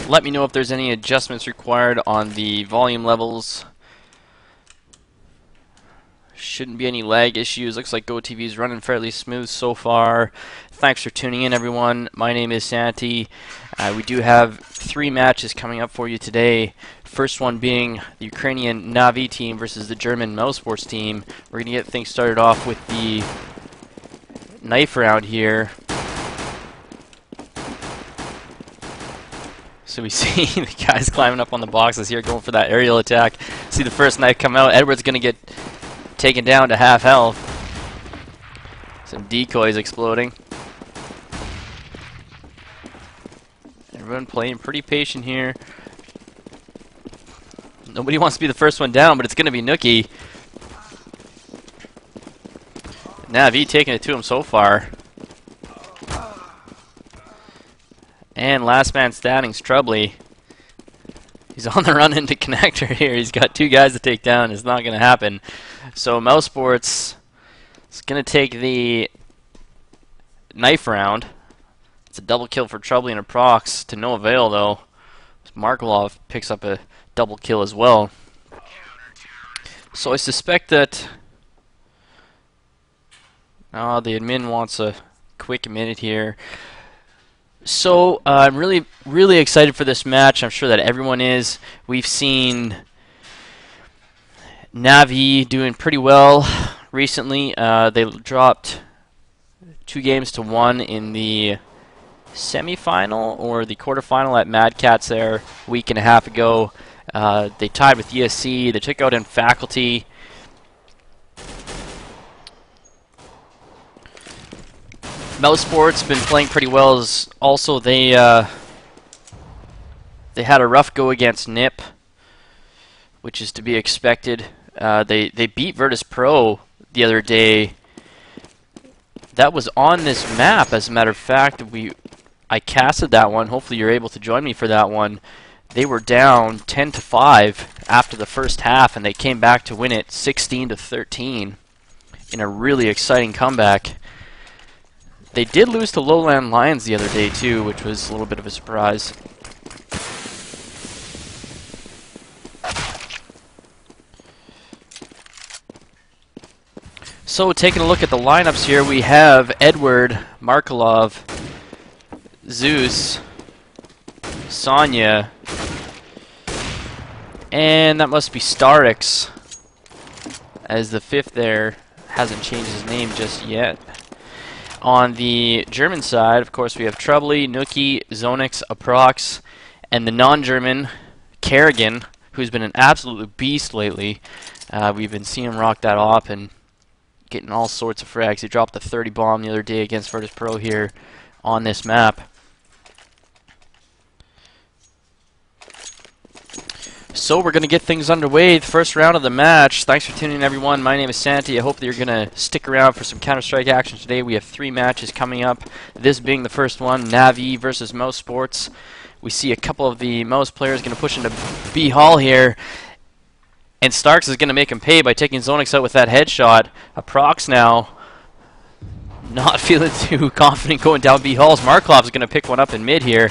Let me know if there's any adjustments required on the volume levels. Shouldn't be any lag issues. Looks like GoTV is running fairly smooth so far. Thanks for tuning in, everyone. My name is sanTi. We do have 3 matches coming up for you today. First one being the Ukrainian NaVi team versus the German Mousesports team. We're going to get things started off with the knife round here. So we see the guys climbing up on the boxes here, going for that aerial attack. See the first knife come out. Edward's going to get taken down to half health. Some decoys exploding. Everyone playing pretty patient here. Nobody wants to be the first one down, but it's going to be Nookie. NaVi taking it to him so far. And last man standing's Troubley. He's on the run into connector here. He's got 2 guys to take down. It's not going to happen. So Mousesports is going to take the knife round. It's a double kill for Troubley and a prox to no avail, though. Markelov picks up a double kill as well. So I suspect that the admin wants a quick minute here. So I'm really excited for this match. I'm sure that everyone is. We've seen NaVi doing pretty well recently. They dropped 2-1 in the semifinal or the quarterfinal at Mad Cats there a week and a half ago. They tied with ESC. They took out in Faculty. Mousesports been playing pretty well. Also, they had a rough go against NIP, which is to be expected. They beat Virtus Pro the other day. That was on this map, as a matter of fact. I casted that one. Hopefully, you're able to join me for that one. They were down 10-5 after the first half, and they came back to win it 16-13 in a really exciting comeback. They did lose to Lowland Lions the other day too, which was a little bit of a surprise. So taking a look at the lineups here, we have Edward, Markelov, Zeus, Sonya, and that must be Starix as the 5th there. Hasn't changed his name just yet. On the German side, of course, we have Troubley, Nookie, Zonix, Aprox, and the non-German, Kerrigan, who's been an absolute beast lately. We've been seeing him rock that op and getting all sorts of frags. He dropped a 30 bomb the other day against Virtus Pro here on this map. So we're going to get things underway. The first round of the match. Thanks for tuning in, everyone. My name is sanTi. I hope that you're going to stick around for some Counter-Strike action today. We have 3 matches coming up. This being the first one, NaVi versus Mousesports. We see a couple of the Mouse players going to push into B Hall here. And Starks is going to make him pay by taking Zonix out with that headshot. Aprox now not feeling too confident going down B Halls. Markelov is going to pick one up in mid here.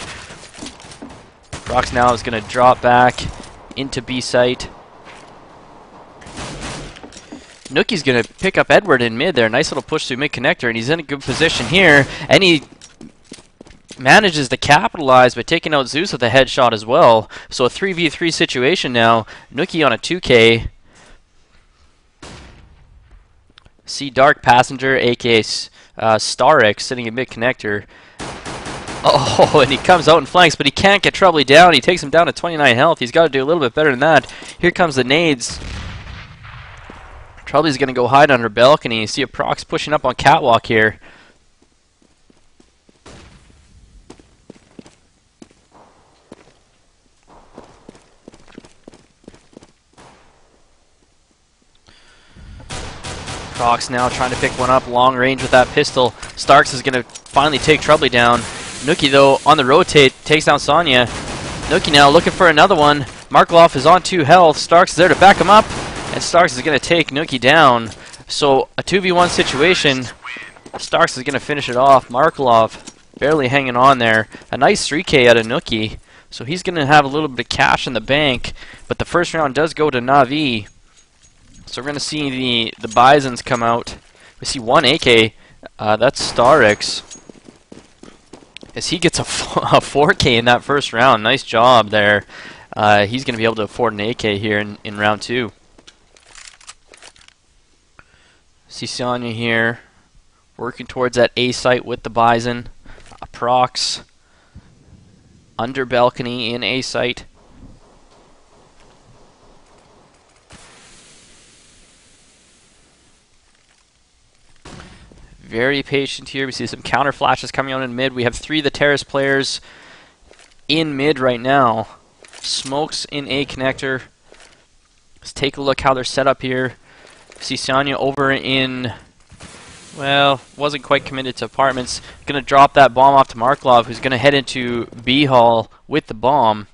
Aprox now is going to drop back into B site. Nookie's going to pick up Edward in mid there. Nice little push through mid connector, and he's in a good position here. And he manages to capitalize by taking out Zeus with a headshot as well. So a 3v3 situation now. Nookie on a 2K. See Dark Passenger, aka Starix, sitting in mid connector. Oh, and he comes out and flanks, but he can't get Troubley down. He takes him down to 29 health. He's got to do a little bit better than that. Here comes the nades. Troubley's going to go hide under balcony. You see a Prox pushing up on catwalk here. Prox now trying to pick one up long range with that pistol. Starks is going to finally take Troubley down. Nookie, though, on the rotate, takes down Sonya. Nookie now looking for another one. Markelov is on 2 health. Starks is there to back him up. And Starks is going to take Nookie down. So a 2v1 situation. Starks is going to finish it off. Markelov barely hanging on there. A nice 3K out of Nookie. So he's going to have a little bit of cash in the bank, but the first round does go to NaVi. So we're going to see the Bisons come out. We see one AK. That's Starx. As he gets a 4K in that first round. Nice job there. He's going to be able to afford an AK here in round 2. See sanTi here working towards that A site with the Bison. Prox under balcony in A site. Very patient here. We see some counter flashes coming out in mid. We have 3 of the Terrace players in mid right now. Smokes in A connector. Let's take a look how they're set up here. See sanTi over in, well, wasn't quite committed to apartments. Going to drop that bomb off to Marklov, who's going to head into B hall with the bomb.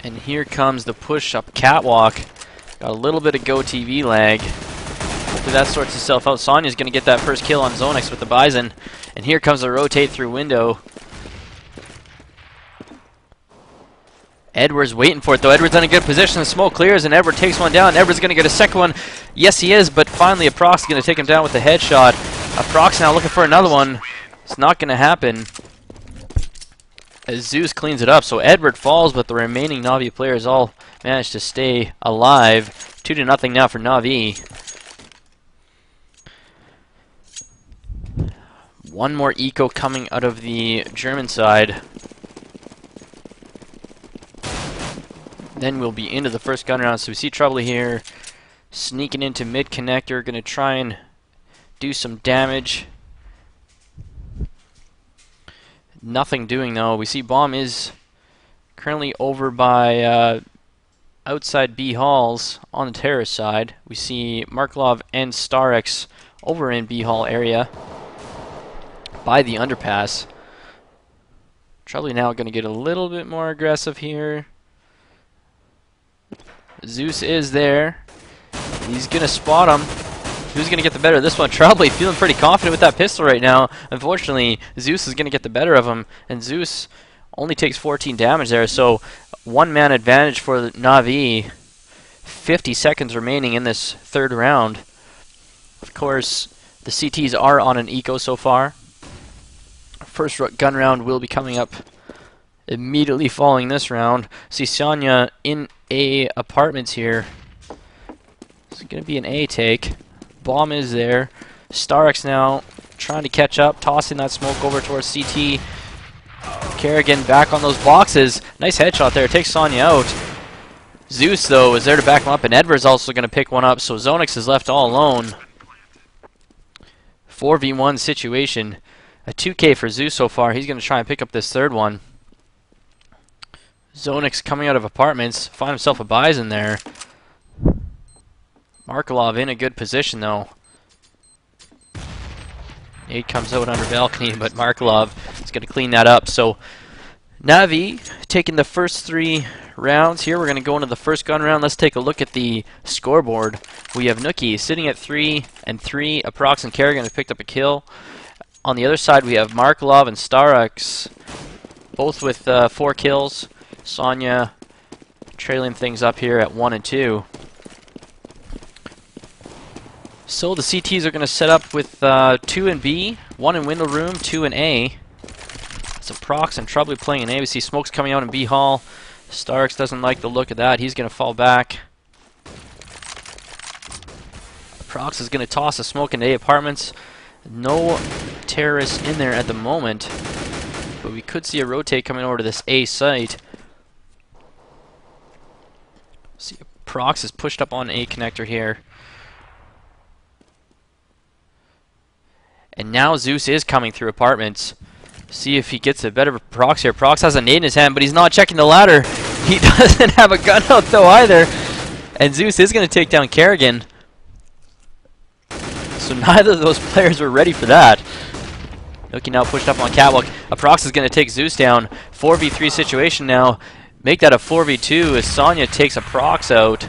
And here comes the push up catwalk. Got a little bit of Go TV lag. Hopefully that sorts itself out. sanTi's going to get that first kill on Zonix with the Bison. And here comes the rotate through window. Edwards waiting for it though. Edwards in a good position. The smoke clears and Edward takes one down. Edwards going to get a second one. Yes, he is, but finally Aprox is going to take him down with the headshot. Aprox now looking for another one. It's not going to happen as Zeus cleans it up. So Edward falls, but the remaining NaVi players all managed to stay alive. 2-0 now for NaVi. One more eco coming out of the German side. Then we'll be into the first gun round. So we see Trouble here sneaking into mid connector, going to try and do some damage. Nothing doing though. We see Bomb is currently over by outside B halls on the terrace side. We see Marklov and Starx over in B hall area by the underpass. Trouble now going to get a little bit more aggressive here. Zeus is there. He's going to spot him. Who's going to get the better of this one? Trouble feeling pretty confident with that pistol right now. Unfortunately, Zeus is going to get the better of him, and Zeus only takes 14 damage there, so one-man advantage for the NaVi. 50 seconds remaining in this third round. Of course, the CTs are on an eco so far. First gun round will be coming up immediately following this round. See sanTi in A apartments here. It's going to be an A take. Bomb is there. Starx now trying to catch up, tossing that smoke over towards CT. Kerrigan back on those boxes. Nice headshot there. Takes sanTi out. Zeus, though, is there to back him up, and Edwards also going to pick one up, so Zonix is left all alone. 4v1 situation. A 2K for Zeus so far. He's going to try and pick up this third one. Zonix coming out of apartments. Find himself a Bison there. Markelov in a good position, though. Nate comes out under balcony, but Markelov is going to clean that up. So NaVi taking the first 3 rounds here. We're going to go into the first gun round. Let's take a look at the scoreboard. We have Nookie sitting at 3 and 3. Aprox and Kerrigan have picked up a kill. On the other side, we have Markelov and Starx, both with 4 kills. sanTi trailing things up here at 1 and 2. So the CTs are going to set up with 2 in B, 1 in window room, 2 in A. So Prox and Trouble playing in A. We see smokes coming out in B hall. Starx doesn't like the look of that. He's going to fall back. Prox is going to toss a smoke into A apartments. No terrorists in there at the moment, but we could see a rotate coming over to this A site. See, Prox is pushed up on A connector here. And now Zeus is coming through apartments. See if he gets a better Prox here. Prox has a nade in his hand, but he's not checking the ladder. He doesn't have a gun out though either. And Zeus is going to take down Kerrigan. So neither of those players were ready for that. Nookie now pushed up on catwalk. Aprox is going to take Zeus down. 4v3 situation now. Make that a 4v2 as sanTi takes Aprox out.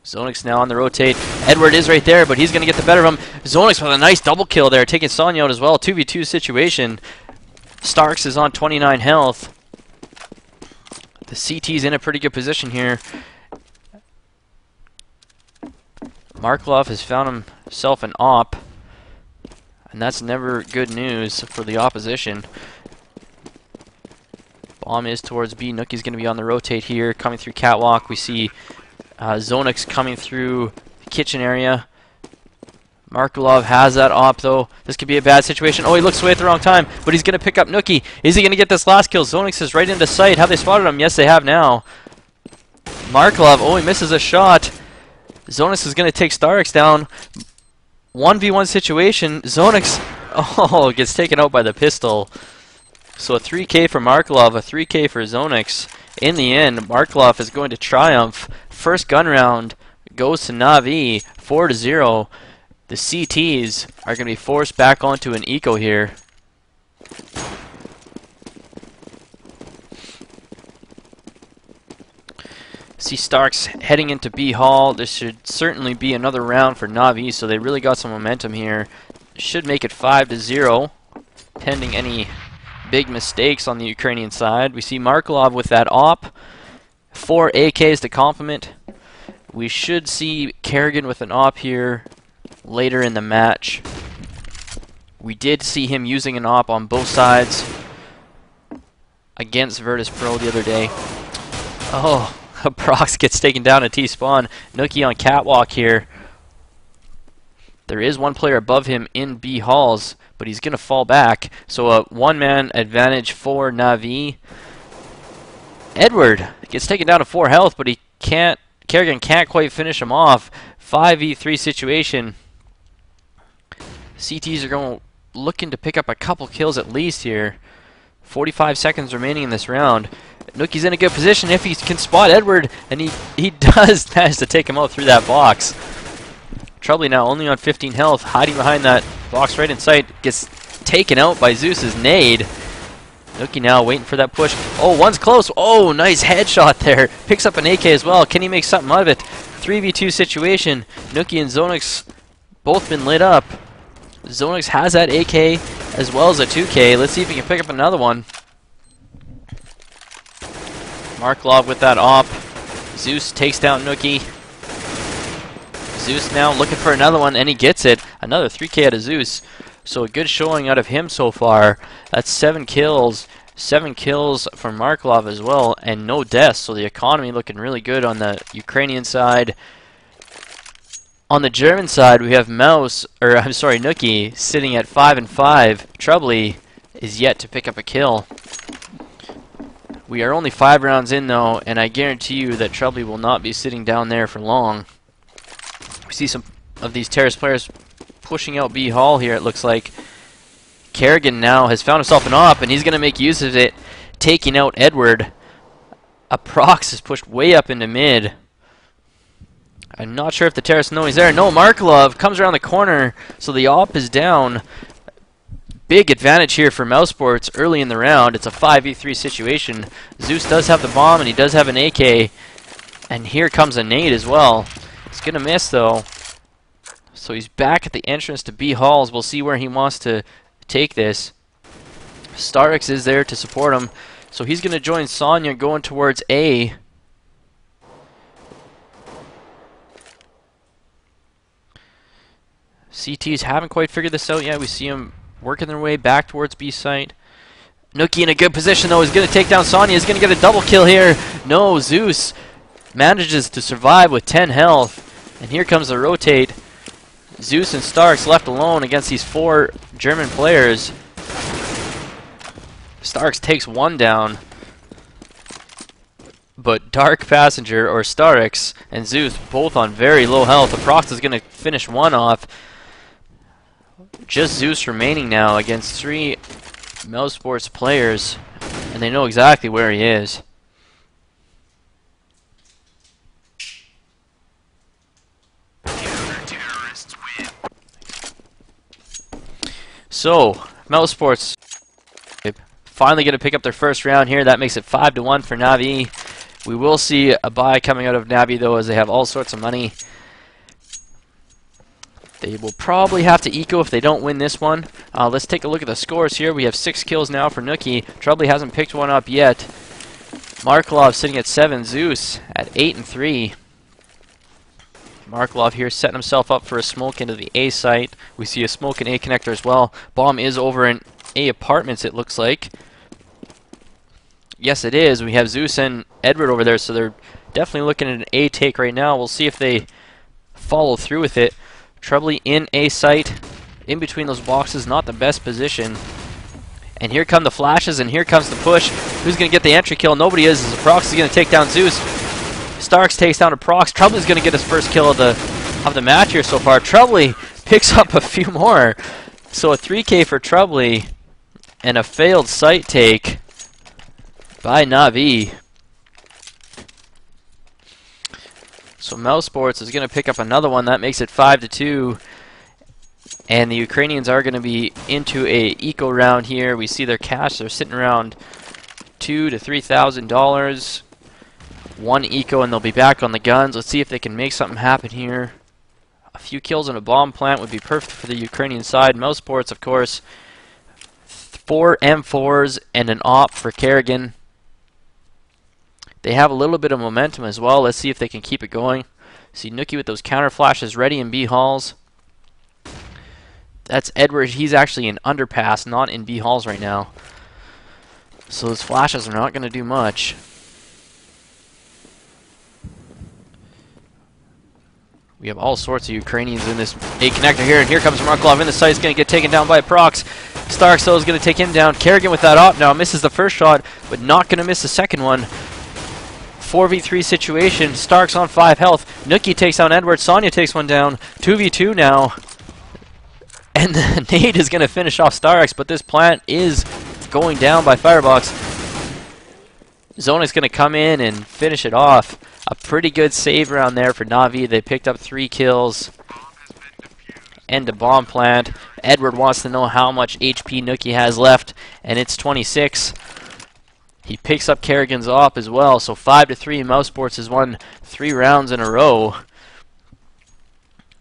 Zonix now on the rotate. Edward is right there, but he's going to get the better of him. Zonix with a nice double kill there, taking sanTi out as well. 2v2 situation. Starks is on 29 health. The CT's in a pretty good position here. Marklov has found himself an op, and that's never good news for the opposition. Bomb is towards B. Nookie's going to be on the rotate here, coming through catwalk. We see Zonix coming through the kitchen area. Marklov has that op, though. This could be a bad situation. Oh, he looks away at the wrong time, but he's going to pick up Nookie. Is he going to get this last kill? Zonix is right into sight. Have they spotted him? Yes, they have now. Marklov, oh, he misses a shot. Zonix is going to take Starks down. 1v1 situation. Zonix, oh, gets taken out by the pistol. So a 3k for Marklov, a 3k for Zonix. In the end, Marklov is going to triumph. First gun round goes to NaVi, 4-0. The CTs are going to be forced back onto an eco here. See Starks heading into B Hall. This should certainly be another round for NaVi, so they really got some momentum here. Should make it 5-0, pending any big mistakes on the Ukrainian side. We see Marklov with that op. 4 AKs to complement. We should see Kerrigan with an op here later in the match. We did see him using an op on both sides against Virtus Pro the other day. Oh, Prox gets taken down at T-spawn. Nookie on catwalk here. There is one player above him in B halls, but he's going to fall back. So a one-man advantage for NaVi. Edward gets taken down to 4 health, but he can't. Kerrigan can't quite finish him off. 5v3 situation. CTs are going looking to pick up a couple kills at least here. 45 seconds remaining in this round. Nookie's in a good position if he can spot Edward, and he does manage to take him out through that box. Troubly now only on 15 health, hiding behind that box right in sight. Gets taken out by Zeus's nade. Nookie now waiting for that push. Oh, one's close. Oh, nice headshot there. Picks up an AK as well. Can he make something out of it? 3v2 situation. Nookie and Zonix both been lit up. Zonix has that AK as well as a 2K. Let's see if he can pick up another one. Marklov with that op. Zeus takes down Nookie. Zeus now looking for another one, and he gets it. Another 3K out of Zeus. So a good showing out of him so far. That's 7 kills. 7 kills from Marklov as well, and no deaths. So the economy looking really good on the Ukrainian side. On the German side, we have Nookie sitting at 5-5. Troubly is yet to pick up a kill. We are only 5 rounds in though, and I guarantee you that Troubly will not be sitting down there for long. We see some of these Terrace players pushing out B Hall here, it looks like. Kerrigan now has found himself an op, and he's going to make use of it, taking out Edward. A Prox is pushed way up into mid. I'm not sure if the Terrace know he's there. No, Marklov comes around the corner, so the op is down. Big advantage here for Mousesports early in the round. It's a 5v3 situation. Zeus does have the bomb, and he does have an AK. And here comes a nade as well. He's going to miss, though. So he's back at the entrance to B Halls. We'll see where he wants to take this. Starx is there to support him. So he's going to join Sonya going towards A. CTs haven't quite figured this out yet. We see him working their way back towards B site. Nookie in a good position, though. He's going to take down Sonya. He's going to get a double kill here. No, Zeus manages to survive with 10 health. And here comes the rotate. Zeus and Starks left alone against these 4 German players. Starks takes one down. But Dark Passenger, or Starx, and Zeus both on very low health. The Prox is going to finish one off. Just Zeus remaining now against 3 Mousesports players, and they know exactly where he is. So, Mousesports finally going to pick up their first round here. That makes it 5-1 for NaVi. We will see a buy coming out of NaVi, though, as they have all sorts of money. They will probably have to eco if they don't win this one. Let's take a look at the scores here. We have 6 kills now for Nookie. Troubley hasn't picked one up yet. Markelov sitting at 7. Zeus at 8 and 3. Markelov here setting himself up for a smoke into the A site. We see a smoke in A connector as well. Bomb is over in A apartments, it looks like. Yes, it is. We have Zeus and Edward over there, so they're definitely looking at an A take right now. We'll see if they follow through with it. Troubley in A site, in between those boxes, not the best position. And here come the flashes, and here comes the push. Who's going to get the entry kill? Nobody is, as Prox is going to take down Zeus. Starks takes down a Prox. Troubley's going to get his first kill of the match here so far. Troubley picks up a few more. So a 3K for Troubley, and a failed site take by NaVi. So Mousesports is going to pick up another one. That makes it 5-2. And the Ukrainians are going to be into a eco round here. We see their cash. They're sitting around $2,000 to $3,000. One eco and they'll be back on the guns. Let's see if they can make something happen here. A few kills in a bomb plant would be perfect for the Ukrainian side. Mousesports, of course. 4 M4s and an op for Kerrigan. They have a little bit of momentum as well. Let's see if they can keep it going. See Nookie with those counter flashes ready in B halls. That's Edward. He's actually in underpass, not in B halls right now. So those flashes are not going to do much. We have all sorts of Ukrainians in this A connector here, and here comes Markelov in the site. He's going to get taken down by Prox. Starks though is going to take him down. Kerrigan with that op now misses the first shot, but not going to miss the second one. 4v3 situation. Starks on 5 health. Nookie takes down Edward. Sonya takes one down. 2v2 now. And the nade is going to finish off Starks, but this plant is going down by Firebox. Zonix going to come in and finish it off. A pretty good save round there for NaVi. They picked up 3 kills. And a bomb plant. Edward wants to know how much HP Nookie has left, and it's 26. He picks up Kerrigan's op as well, so 5-3. Mousesports has won 3 rounds in a row.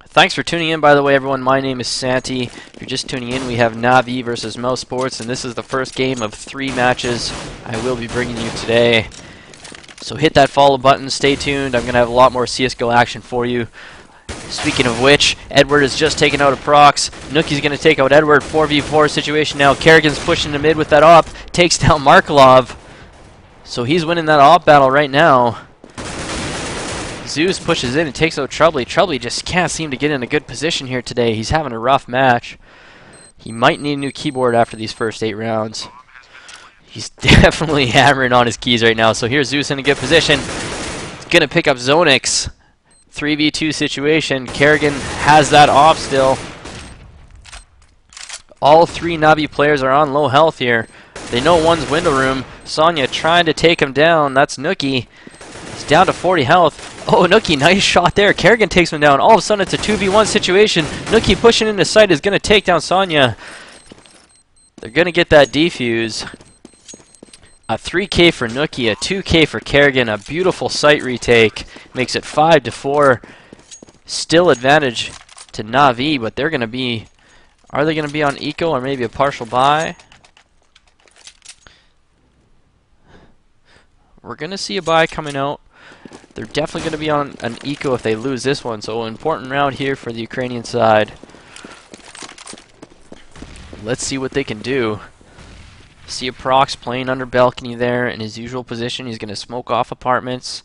Thanks for tuning in, by the way, everyone. My name is sanTi. If you're just tuning in, we have NaVi versus Mousesports, and this is the first game of 3 matches I will be bringing you today. So hit that follow button, stay tuned. I'm going to have a lot more CSGO action for you. Speaking of which, Edward has just taken out a Prox. Nookie's going to take out Edward. 4v4 situation now. Kerrigan's pushing to mid with that op. Takes down Markelov. So he's winning that op battle right now. Zeus pushes in and takes out Troubley. Troubley just can't seem to get in a good position here today. He's having a rough match. He might need a new keyboard after these first 8 rounds. He's definitely hammering on his keys right now. So here's Zeus in a good position. He's going to pick up Zonix. 3v2 situation. Kerrigan has that off still. All 3 NaVi players are on low health here. They know one's window room. Sonya trying to take him down. That's Nookie. He's down to 40 health. Oh, Nookie, nice shot there. Kerrigan takes him down. All of a sudden, it's a 2v1 situation. Nookie pushing into sight is going to take down Sonya. They're going to get that defuse. A 3K for Nookie, a 2K for Kerrigan. A beautiful site retake. Makes it 5-4. Still advantage to NaVi, but they're going to be... Are they going to be on eco or maybe a partial buy? We're going to see a buy coming out. They're definitely going to be on an eco if they lose this one. So an important round here for the Ukrainian side. Let's see what they can do. See a Prox playing under balcony there in his usual position. He's going to smoke off apartments.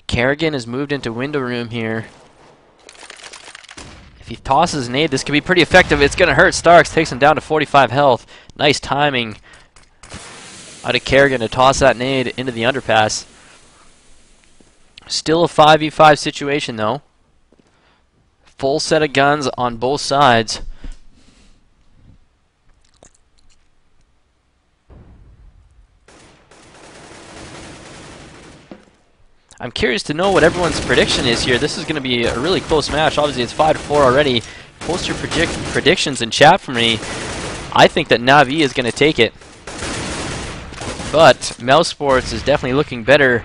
Kerrigan has moved into window room here. If he tosses an nade, this could be pretty effective. It's going to hurt Starks. Takes him down to 45 health. Nice timing out of Kerrigan to toss that nade into the underpass. Still a 5v5 situation though. Full set of guns on both sides. I'm curious to know what everyone's prediction is here. This is going to be a really close match. Obviously it's 5-4 already. Post your predictions in chat for me. I think that NaVi is going to take it. But Mousesports is definitely looking better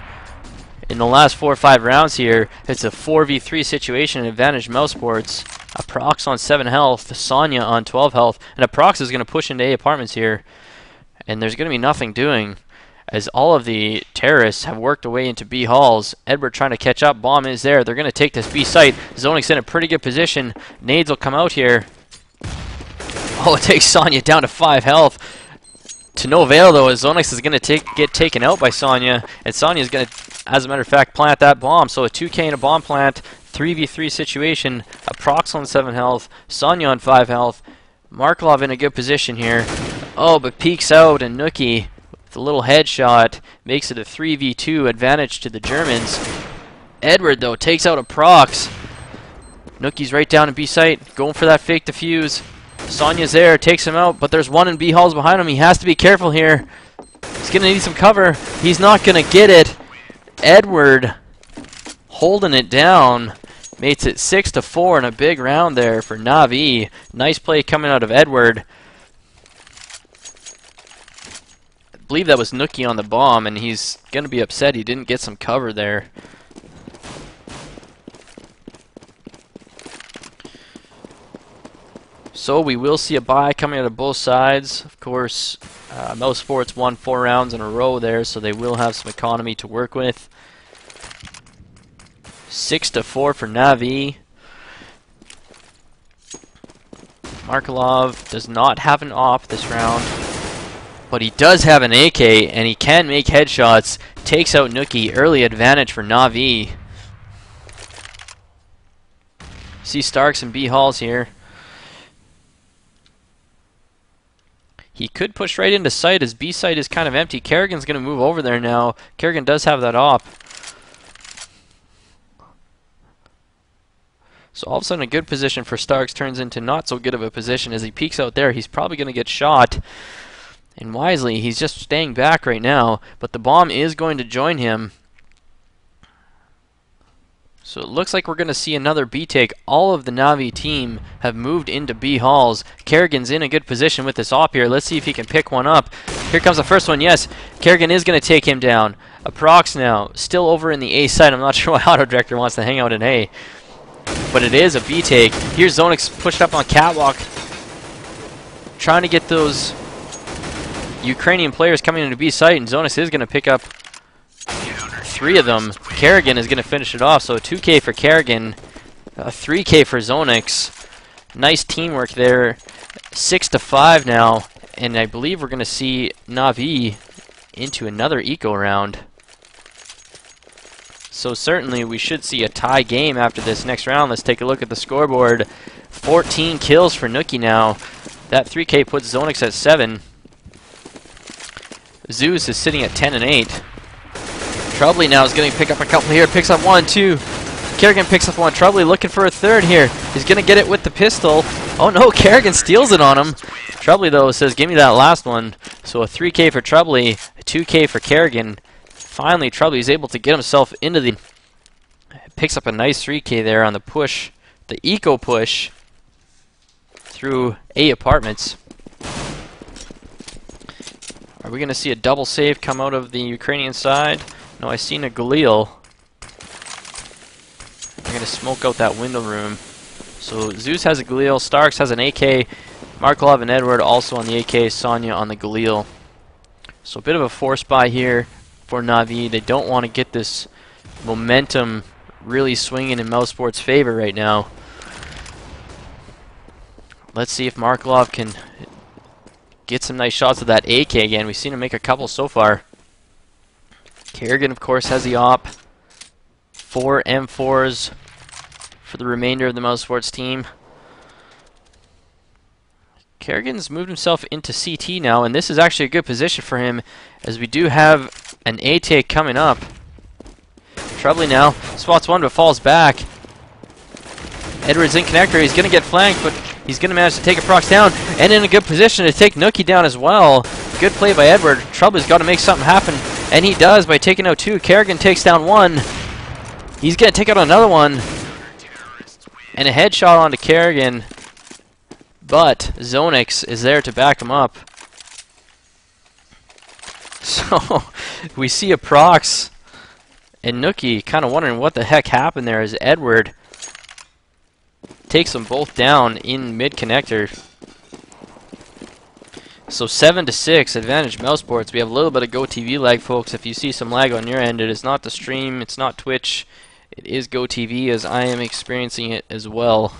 in the last 4 or 5 rounds here. It's a 4v3 situation, advantage Mousesports. Aprox on 7 health, sanTi on 12 health, and Aprox is going to push into A apartments here, and there's going to be nothing doing as all of the terrorists have worked away into B halls. Edward trying to catch up, bomb is there, they're going to take this B site. Zonix in a pretty good position, nades will come out here. Oh, it takes sanTi down to 5 health. To no avail though, as Zonix is going to get taken out by sanTi, and sanTi is going to, as a matter of fact, plant that bomb. So a 2k and a bomb plant, 3v3 situation, Aprox on 7 health, sanTi on 5 health, Markelov in a good position here. Oh, but peeks out, and Nookie, with a little headshot, makes it a 3v2 advantage to the Germans. Edward, though, takes out Aprox. Nookie's right down in B site, going for that fake defuse. sanTi's there, takes him out, but there's one in B halls behind him. He has to be careful here. He's going to need some cover. He's not going to get it. Edward holding it down. Makes it 6-4 in a big round there for NaVi. Nice play coming out of Edward. I believe that was Nookie on the bomb, and he's going to be upset he didn't get some cover there. So we will see a bye coming out of both sides. Of course, Mousesports won 4 rounds in a row there, so they will have some economy to work with. 6-4 for NaVi. Markelov does not have an op this round, but he does have an AK, and he can make headshots. Takes out Nookie. Early advantage for NaVi. See Starks and B halls here. He could push right into site as B site is kind of empty. Kerrigan's going to move over there now. Kerrigan does have that op. So all of a sudden a good position for Starks turns into not so good of a position as he peeks out there. He's probably going to get shot. And wisely, he's just staying back right now. But the bomb is going to join him. So it looks like we're going to see another B take. All of the NaVi team have moved into B halls. Kerrigan's in a good position with this op here. Let's see if he can pick one up. Here comes the first one. Yes, Kerrigan is going to take him down. Aprox now, still over in the A side. I'm not sure why Auto Director wants to hang out in A. But it is a B take. Here's Zonix pushed up on catwalk, trying to get those Ukrainian players coming into B site, and Zonix is going to pick up 3 of them. Kerrigan is going to finish it off, so a 2k for Kerrigan, a 3k for Zonix. Nice teamwork there. 6-5 now, and I believe we're going to see NaVi into another eco round. So certainly we should see a tie game after this next round. Let's take a look at the scoreboard. 14 kills for Nookie now. That 3k puts Zonix at 7. Zeus is sitting at 10 and 8. Troubley now is going to pick up a couple here. Picks up 1, 2. Kerrigan picks up 1. Troubley looking for a 3rd here. He's going to get it with the pistol. Oh no, Kerrigan steals it on him. Troubley though says, give me that last one. So a 3k for Troubley, a 2k for Kerrigan. Finally, Troubley is able to get himself into the... Picks up a nice 3k there on the push. The eco push through A apartments. Are we going to see a double save come out of the Ukrainian side? No, I seen a Galil. I'm going to smoke out that window room. So Zeus has a Galil, Starks has an AK, Markelov and Edward also on the AK, sanTi on the Galil. So a bit of a force buy here for NaVi. They don't want to get this momentum really swinging in Mousesports' favor right now. Let's see if Markelov can get some nice shots of that AK again. We've seen him make a couple so far. Kerrigan, of course, has the op. 4 M4s for the remainder of the Mousesports team. Kerrigan's moved himself into CT now, and this is actually a good position for him, as we do have an A take coming up. Troubley now spots one but falls back. Edwards in connector. He's going to get flanked, but he's going to manage to take Aprox down, and in a good position to take Nookie down as well. Good play by Edward. Troubley's got to make something happen, and he does by taking out 2. Kerrigan takes down 1. He's going to take out another one, and a headshot onto Kerrigan, but Zonix is there to back him up. So we see Aprox and Nookie kind of wondering what the heck happened there as Edward takes them both down in mid-connector. So 7-6, advantage Mousesports. We have a little bit of GoTV lag, folks. If you see some lag on your end, it is not the stream, it's not Twitch. It is GoTV, as I am experiencing it as well.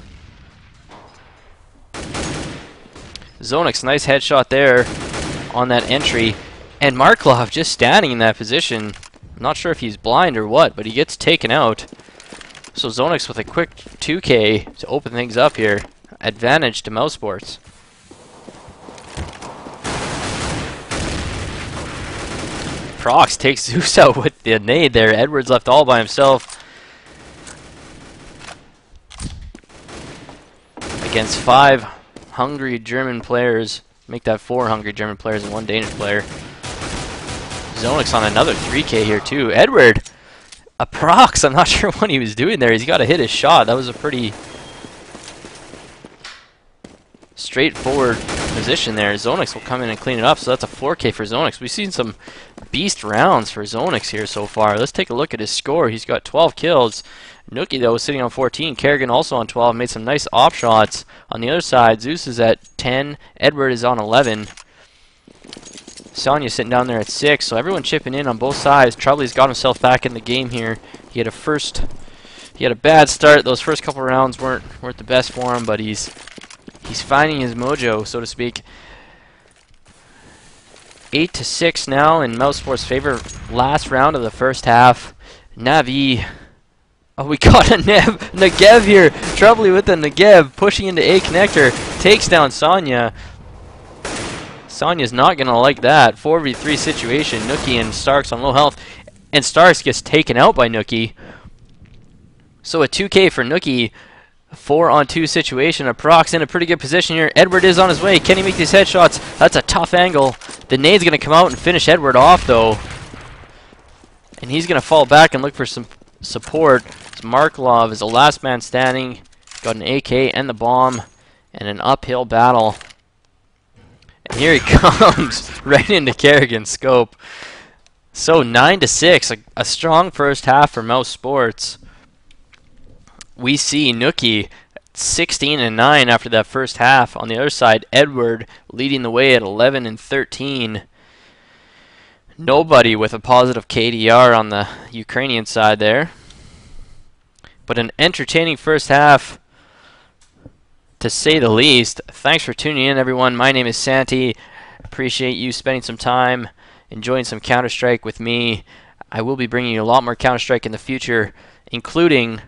Zonix, nice headshot there on that entry. And Marklov just standing in that position. I'm not sure if he's blind or what, but he gets taken out. So Zonix with a quick 2K to open things up here. Advantage to Mousesports. Prox takes Zeus out with the nade there. Edwards left all by himself against 5 hungry German players. Make that 4 hungry German players and 1 Danish player. Zonix on another 3K here too. Edward, a Prox. I'm not sure what he was doing there. He's got to hit his shot. That was a pretty straightforward position there. Zonix will come in and clean it up, so that's a 4K for Zonix. We've seen some beast rounds for Zonix here so far. Let's take a look at his score. He's got 12 kills. Nuki, though, is sitting on 14. Kerrigan also on 12. Made some nice op shots. On the other side, Zeus is at 10. Edward is on 11. Sonya sitting down there at 6. So everyone chipping in on both sides. Troubly's got himself back in the game here. He had a bad start. Those first couple rounds weren't the best for him, but he's finding his mojo, so to speak. 8-6 now in Mousesports' favor. Last round of the first half. NaVi. Oh, we got a Negev here. Troubly with the Negev, pushing into A connector. Takes down Sonya. Sonya's not going to like that. 4v3 situation. Nuki and Starks on low health. And Starks gets taken out by Nuki. So a 2K for Nuki. 4-on-2 situation. A Prox in a pretty good position here. Edward is on his way. Can he make these headshots? That's a tough angle. The nade's going to come out and finish Edward off, though. And he's going to fall back and look for some support. Marklov is the last man standing. Got an AK and the bomb. And an uphill battle. And here he comes. Right into Kerrigan's scope. So 9-6. A strong first half for Mousesports. We see Nuki 16-9 after that first half. On the other side, Edward leading the way at 11-13. Nobody with a positive KDR on the Ukrainian side there. But an entertaining first half, to say the least. Thanks for tuning in, everyone. My name is sanTi. Appreciate you spending some time enjoying some Counter-Strike with me. I will be bringing you a lot more Counter-Strike in the future, including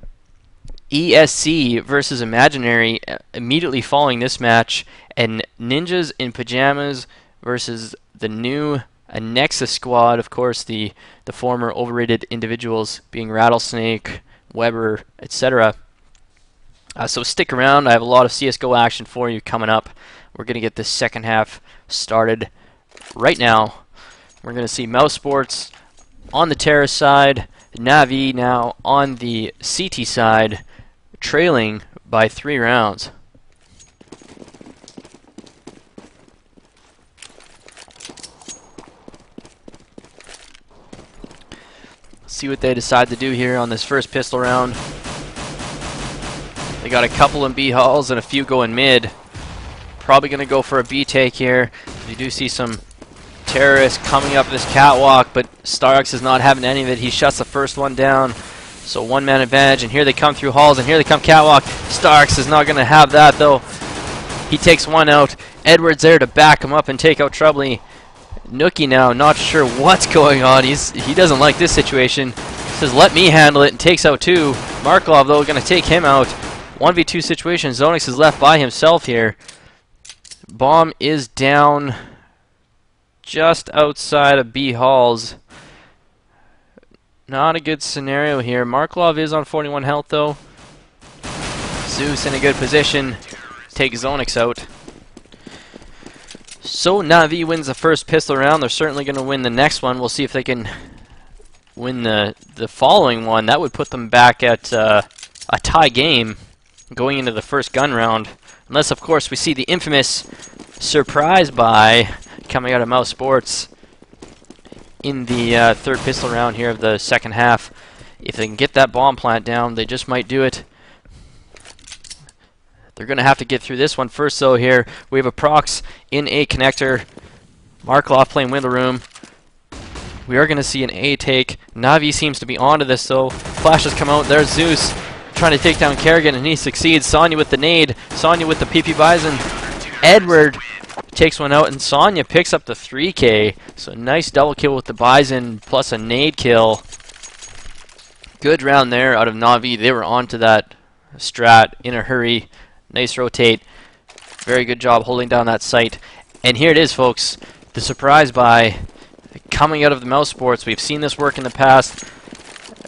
ESC versus Imaginary immediately following this match, and Ninjas in Pajamas versus the new Nexus squad. Of course, the former overrated individuals being Rattlesnake, Weber, etc. So stick around. I have a lot of CSGO action for you coming up. We're going to get this second half started right now. We're going to see Mousesports on the Terrace side, NaVi now on the CT side, trailing by 3 rounds. See what they decide to do here on this first pistol round. They got a couple in B halls and a few going mid. Probably going to go for a B take here. You do see some terrorists coming up this catwalk, but Starks is not having any of it. He shuts the first one down. So 1-man advantage, and here they come through halls, and here they come catwalk. Starks is not going to have that, though. He takes one out. Edwards there to back him up and take out Troubly. Nuki now, not sure what's going on. He doesn't like this situation. Says, let me handle it, and takes out 2. Marklov, though, going to take him out. 1v2 situation. Zonix is left by himself here. Bomb is down just outside of B halls. Not a good scenario here. Marklov is on 41 health, though. Zeus in a good position. Take Zonix out. So NaVi wins the first pistol round. They're certainly going to win the next one. We'll see if they can win the following one. That would put them back at a tie game going into the first gun round. Unless, of course, we see the infamous surprise buy coming out of Mousesports in the third pistol round here of the second half. If they can get that bomb plant down, they just might do it. They're going to have to get through this one first, though. Here we have a prox in A connector. Markloff playing window room. We are going to see an A take. NaVi seems to be onto this, though. Flashes come out. There's Zeus trying to take down Kerrigan, and he succeeds. Sonya with the nade. Sonya with the PP Bison. Edward takes one out, and Sonya picks up the 3K. So nice double kill with the Bison, plus a nade kill. Good round there out of NaVi. They were onto that strat in a hurry. Nice rotate. Very good job holding down that site. And here it is, folks. The surprise buy coming out of the Mousesports. We've seen this work in the past.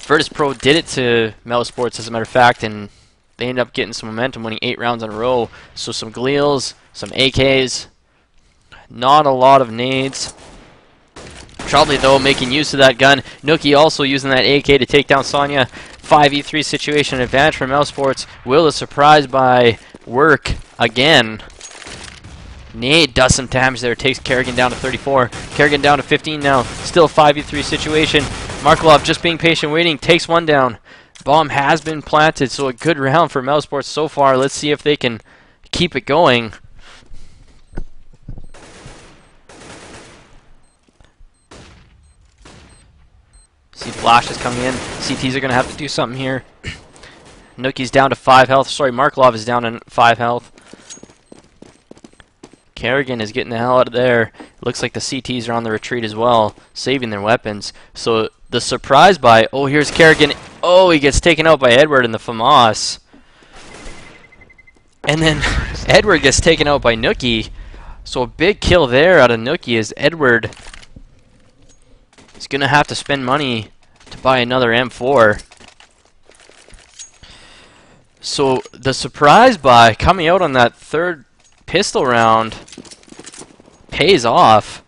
Virtus Pro did it to Mousesports, as a matter of fact, and they ended up getting some momentum, winning 8 rounds in a row. So some Gleals, some AKs, not a lot of nades. Probably, though, making use of that gun. Nookie also using that AK to take down Sonya. 5v3 situation advantage for Mousesports. Will the surprise buy work again? Nade does some damage there. Takes Kerrigan down to 34. Kerrigan down to 15 now. Still a 5v3 situation. Markloff just being patient, waiting. Takes one down. Bomb has been planted, so a good round for Mousesports so far. Let's see if they can keep it going. See flashes coming in. CTs are going to have to do something here. Nookie's down to 5 health. Sorry, Markloff is down to 5 health. Kerrigan is getting the hell out of there. Looks like the CTs are on the retreat as well, saving their weapons. So the surprise buy. Oh, here's Kerrigan. Oh, he gets taken out by Edward in the FAMAS. And then Edward gets taken out by Nookie. So a big kill there out of Nookie as Edward is going to have to spend money to buy another M4. So the surprise buy coming out on that third pistol round pays off.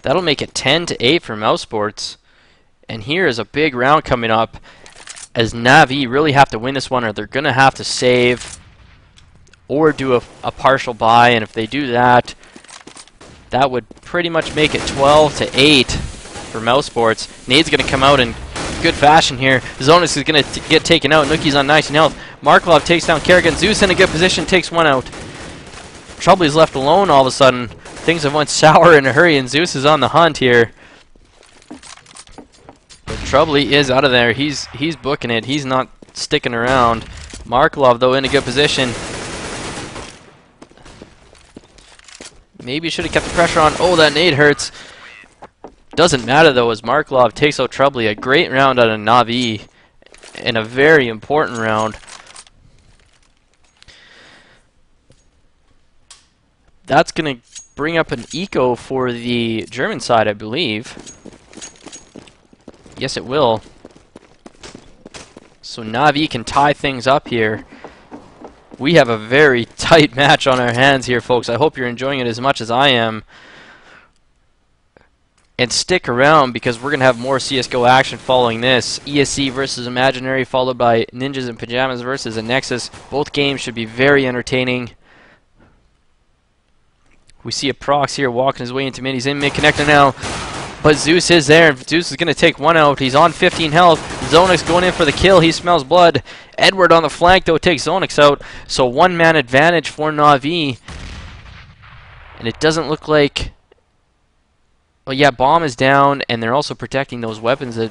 That'll make it 10-8 for Mousesports. And here is a big round coming up as NaVi really have to win this one, or they're going to have to save or do a partial buy. And if they do that, that would pretty much make it 12-8 for Mousesports. Nade's going to come out in good fashion here. Zonus is going to get taken out. Nookie's on 19 health. Markloff takes down Kerrigan. Zeus in a good position, takes one out. Trouble is left alone all of a sudden. Things have went sour in a hurry, and Zeus is on the hunt here. But Trouble is out of there. He's booking it. He's not sticking around. Markloff, though, in a good position. Maybe should have kept the pressure on. Oh, that nade hurts. Doesn't matter, though, as Markloff takes out Trouble. A great round out of NaVi, and a very important round. That's going to bring up an eco for the German side, I believe. Yes, it will. So NaVi can tie things up here. We have a very tight match on our hands here, folks. I hope you're enjoying it as much as I am. And stick around, because we're going to have more CSGO action following this. ESC versus Imaginary, followed by Ninjas in Pajamas versus a Nexus. Both games should be very entertaining. We see a Prox here walking his way into mid. He's in mid connector now. But Zeus is there, and Zeus is going to take one out. He's on 15 health. Zonix going in for the kill. He smells blood. Edward on the flank, though, takes Zonix out. So one-man advantage for NaVi. And it doesn't look like... Well, yeah, Bomb is down, and they're also protecting those weapons, the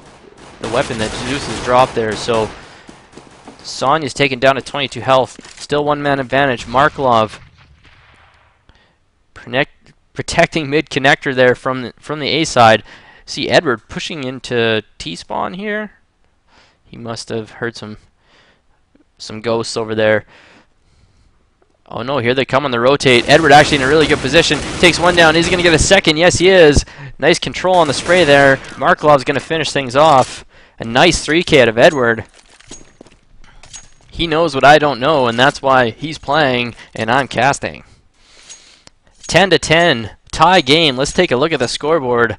weapon that Zeus has dropped there. So Sonya's taken down to 22 health. Still one-man advantage. Markloff protecting mid connector there from the A side. See Edward pushing into T-spawn here. He must have heard some ghosts over there. Oh no, here they come on the rotate. Edward actually in a really good position. Takes one down. Is he going to get a second? Yes, he is. Nice control on the spray there. Marklov's going to finish things off. A nice 3K out of Edward. He knows what I don't know, and that's why he's playing and I'm casting. 10-10, tie game. Let's take a look at the scoreboard.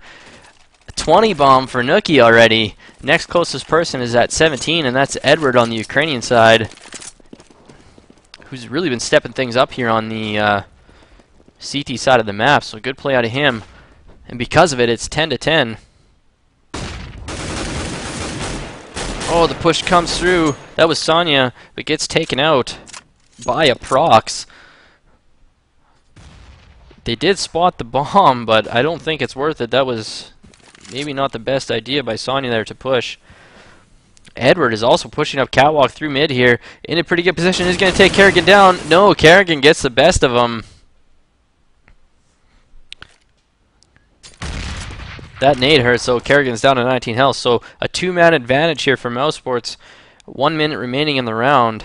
20 bomb for Nookie already. Next closest person is at 17, and that's Edward on the Ukrainian side, who's really been stepping things up here on the CT side of the map. So good play out of him, and because of it, it's 10-10. Oh, the push comes through. That was Sonya, but gets taken out by a prox. They did spot the bomb, but I don't think it's worth it. That was maybe not the best idea by Sonya there to push. Edward is also pushing up catwalk through mid here. In a pretty good position. He's going to take Kerrigan down. No, Kerrigan gets the best of him. That nade hurt, so Kerrigan's down to 19 health. So a 2-man advantage here for Mousesports. 1 minute remaining in the round.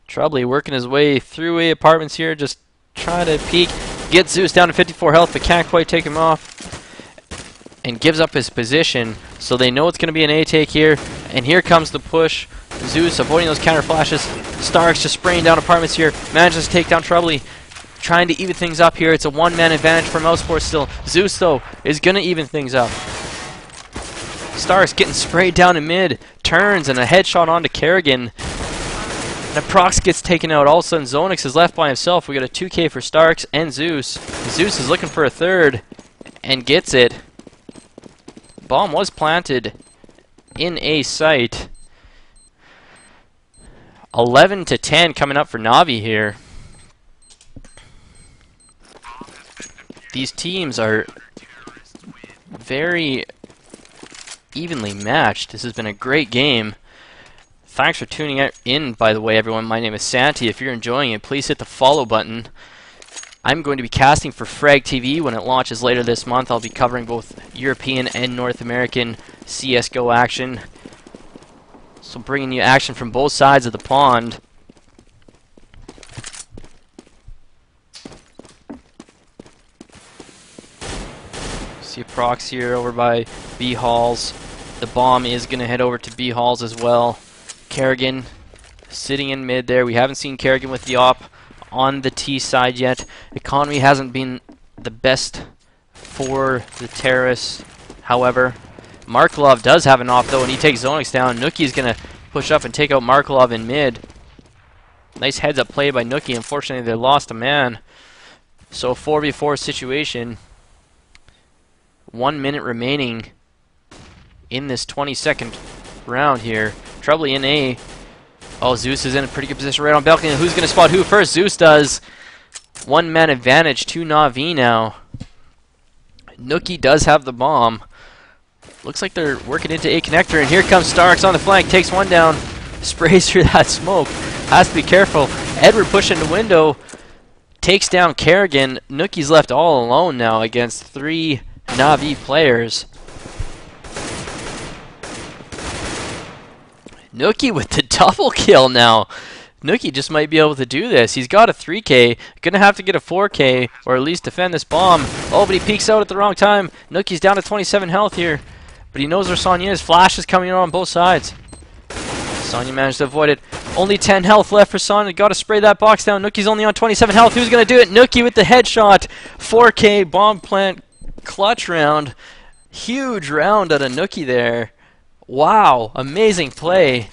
Troubly working his way through A apartments here, just trying to peek. Get Zeus down to 54 health, but can't quite take him off. And gives up his position, so they know it's going to be an A take here. And here comes the push. Zeus avoiding those counter flashes. Starks just spraying down apartments here. Manages to take down Troubly. Trying to even things up here. It's a 1-man advantage for Mousesports still. Zeus, though, is going to even things up. Starks getting sprayed down in mid. Turns and a headshot onto Kerrigan. The prox gets taken out. All of a sudden, Zonix is left by himself. We got a 2K for Starks and Zeus. Zeus is looking for a third and gets it. Bomb was planted in a site. 11 to 10 coming up for NaVi here. These teams are very evenly matched. This has been a great game. Thanks for tuning in, by the way, everyone. My name is sanTi. If you're enjoying it, please hit the follow button. I'm going to be casting for Frag TV when it launches later this month. I'll be covering both European and North American CSGO action. So bringing you action from both sides of the pond. See a prox here over by B Halls. The bomb is going to head over to B Halls as well. Kerrigan sitting in mid there. We haven't seen Kerrigan with the op on the T side yet. Economy hasn't been the best for the terrorists. However, Markelov does have an op though, and he takes Zonix down. Nuki's going to push up and take out Markelov in mid. Nice heads up play by Nuki. Unfortunately, they lost a man. So 4v4 situation. 1 minute remaining in this 22nd round here. Troubly in A. Oh, Zeus is in a pretty good position right on balcony. Who's going to spot who first? Zeus does. 1-man advantage to NaVi now. Nuki does have the bomb. Looks like they're working into A connector, and here comes Starks on the flank. Takes one down. Sprays through that smoke. Has to be careful. Edward pushing the window. Takes down Kerrigan. Nuki's left all alone now against 3 NaVi players. Nuki with the double kill now. Nuki just might be able to do this. He's got a 3K. Gonna have to get a 4K, or at least defend this bomb. Oh, but he peeks out at the wrong time. Nuki's down to 27 health here. But he knows where Sonya is. Flash is coming on both sides. Sonya managed to avoid it. Only 10 health left for Sonya. Gotta spray that box down. Nuki's only on 27 health. Who's gonna do it? Nuki with the headshot. 4K bomb plant clutch round. Huge round out of Nuki there. Wow, amazing play.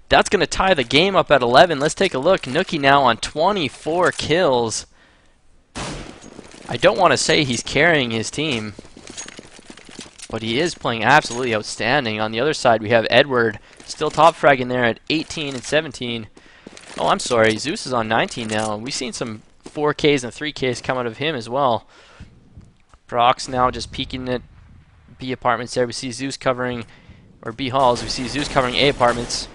That's going to tie the game up at 11. Let's take a look. Nuki now on 24 kills. I don't want to say he's carrying his team, but he is playing absolutely outstanding. On the other side, we have Edward, still top fragging there at 18 and 17. Oh, I'm sorry. Zeus is on 19 now. We've seen some 4Ks and 3Ks come out of him as well. Prox now just peeking at B apartments there. We see Zeus covering, or B halls. We see Zeus covering A apartments.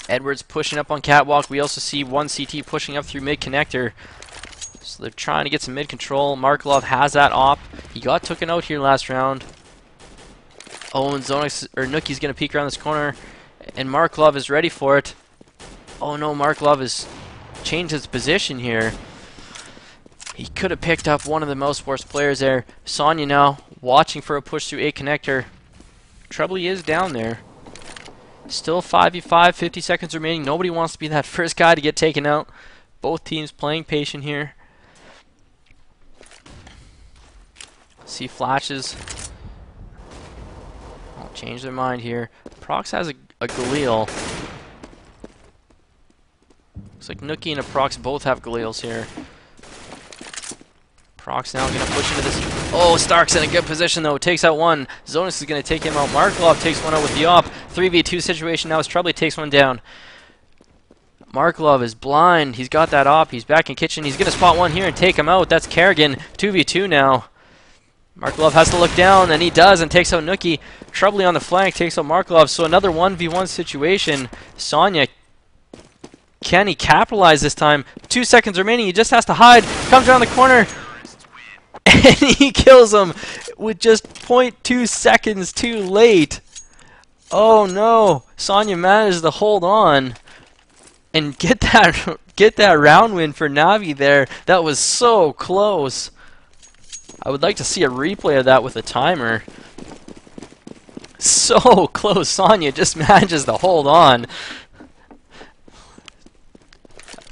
Edwards pushing up on catwalk. We also see one CT pushing up through mid connector. So they're trying to get some mid control. Markelov has that op. He got taken out here last round. Oh, and Zonix, or Nuki's gonna peek around this corner, and Markelov is ready for it. Oh no, Markelov has changed his position here. He could have picked up one of the Mousesports players there. Sonya now watching for a push through A connector. Troubly is down there. Still 5v5, 50 seconds remaining. Nobody wants to be that first guy to get taken out. Both teams playing patient here. See flashes. I'll change their mind here. Prox has a Galil. Looks like Nuki and a Prox both have Galils here. Prox now going to push into this Oh, Stark's in a good position though. Takes out one. Zonas is going to take him out. Markelov takes one out with the op. 3v2 situation now as Troubley takes one down. Markelov is blind. He's got that op. He's back in kitchen. He's going to spot one here and take him out. That's Kerrigan. 2v2 now. Markelov has to look down, and he does, and takes out Nookie. Troubley on the flank takes out Markelov. So another 1v1 situation. Sonya, can he capitalize this time? 2 seconds remaining. He just has to hide. Comes around the corner. And he kills him with just 0.2 seconds too late. Oh no. Sonya manages to hold on and get that round win for NaVi there. That was so close. I would like to see a replay of that with a timer. So close. Sonya just manages to hold on.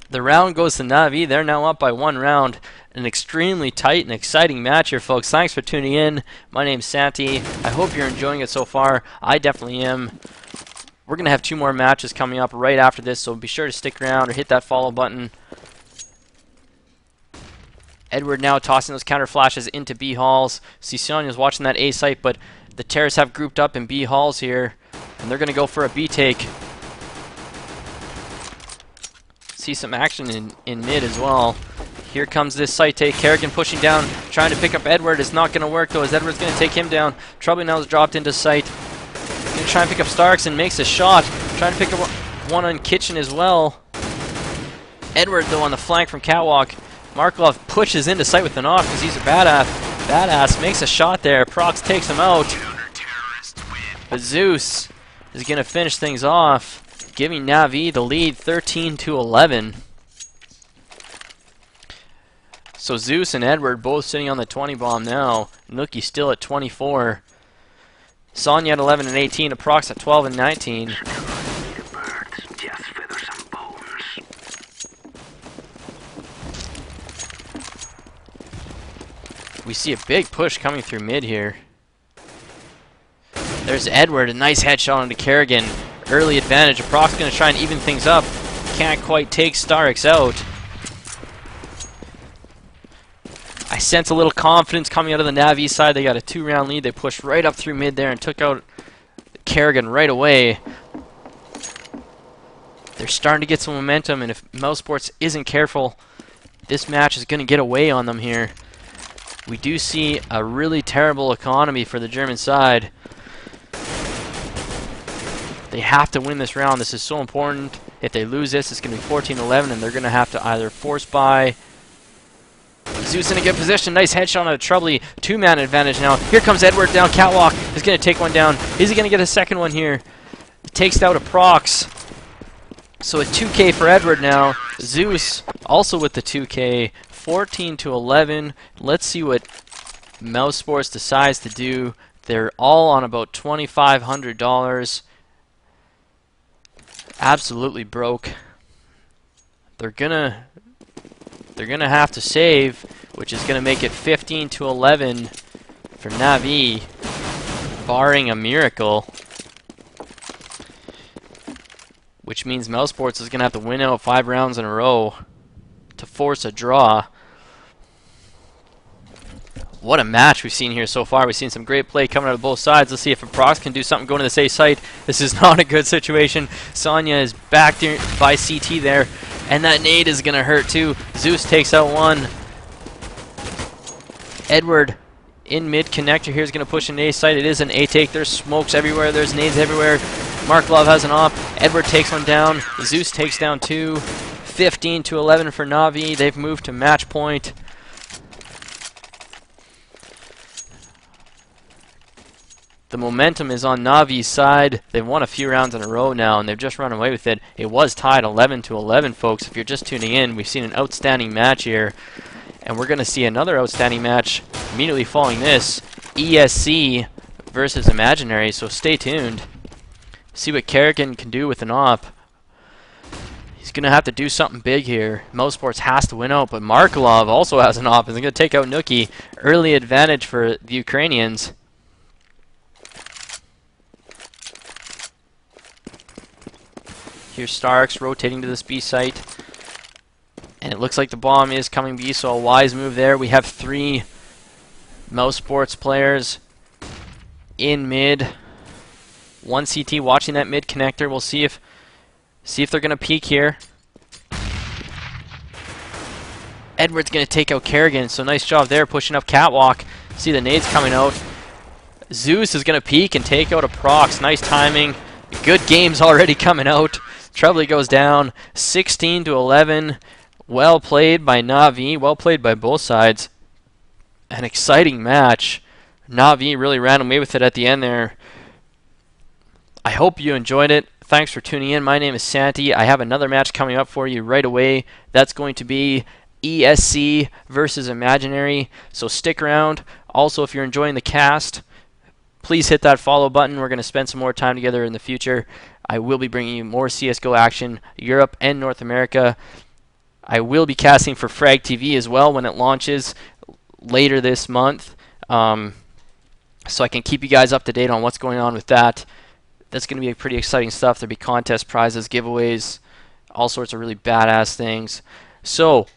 The round goes to NaVi. They're now up by 1 round. An extremely tight and exciting match here, folks. Thanks for tuning in. My name's sanTi. I hope you're enjoying it so far. I definitely am. We're going to have 2 more matches coming up right after this, so be sure to stick around or hit that follow button. Edward now tossing those counter flashes into B halls. See, Sonya's watching that A site, but the terrorists have grouped up in B halls here, and they're going to go for a B take. See some action in mid as well. Here comes this site take. Kerrigan pushing down, trying to pick up Edward. It's not going to work though, as Edward's going to take him down. Troubley now is dropped into sight. Going to try and pick up Starks and makes a shot. Trying to pick up one on Kitchen as well. Edward though on the flank from Catwalk. Markelov pushes into sight with an off because he's a badass. Makes a shot there. Prox takes him out. But Zeus is going to finish things off, giving NaVi the lead 13-11. So Zeus and Edward both sitting on the 20 bomb now. Nookie still at 24. Sonya at 11 and 18. Prox at 12 and 19. We see a big push coming through mid here. There's Edward, a nice headshot onto Kerrigan. Early advantage. Prox going to try and even things up. Can't quite take Starks out. I sense a little confidence coming out of the NaVi side. They got a 2-round lead. They pushed right up through mid there and took out Kerrigan right away. They're starting to get some momentum, and if Mousesports isn't careful, this match is going to get away on them here. We do see a really terrible economy for the German side. They have to win this round. This is so important. If they lose this, it's going to be 14-11, and they're going to have to either force buy. Zeus in a good position. Nice headshot on a Troubley. 2-man advantage now. Here comes Edward down. Catwalk is going to take one down. Is he going to get a second one here? Takes out a Prox. So a 2K for Edward now. Zeus also with the 2K. 14-11. Let's see what Mousesports decides to do. They're all on about $2,500. Absolutely broke. They're gonna have to save, which is gonna make it 15-11 for NaVi, barring a miracle. Which means Mousesports is gonna have to win out 5 rounds in a row to force a draw. What a match we've seen here so far. We've seen some great play coming out of both sides. Let's see if Prox can do something going to the safe site. This is not a good situation. Sonya is back there by CT there, and that nade is going to hurt too. Zeus takes out one. Edward in mid connector here is going to push an A site. It is an A take. There's smokes everywhere. There's nades everywhere. Markelov has an op. Edward takes one down. Zeus takes down 2. 15-11 for NaVi. They've moved to match point. The momentum is on NaVi's side. They've won a few rounds in a row now, and they've just run away with it. It was tied 11-11, folks. If you're just tuning in, we've seen an outstanding match here, and we're going to see another outstanding match immediately following this. ESC versus Imaginary, so stay tuned. See what Kerrigan can do with an op. He's going to have to do something big here. Mousesports has to win out, but Markelov also has an op. He's going to take out Nookie. Early advantage for the Ukrainians. Here's Starks rotating to this B site. And it looks like the bomb is coming B, so a wise move there. We have 3 Mousesports players in mid. One CT watching that mid connector. We'll see if they're gonna peek here. Edward's gonna take out Kerrigan, so nice job there, pushing up catwalk. See the nades coming out. Zeus is gonna peek and take out a Prox. Nice timing. Good games already coming out. Trebly goes down 16 to 11. Well played by NaVi. Well played by both sides. An exciting match. NaVi really ran away with it at the end there. I hope you enjoyed it. Thanks for tuning in. My name is sanTi. I have another match coming up for you right away. That's going to be ESC versus Imaginary. So stick around. Also, if you're enjoying the cast, please hit that follow button. We're going to spend some more time together in the future. I will be bringing you more CSGO action, Europe and North America. I will be casting for Frag TV as well when it launches later this month. So I can keep you guys up to date on what's going on with that. That's going to be pretty exciting stuff. There'll be contest prizes, giveaways, all sorts of really badass things. So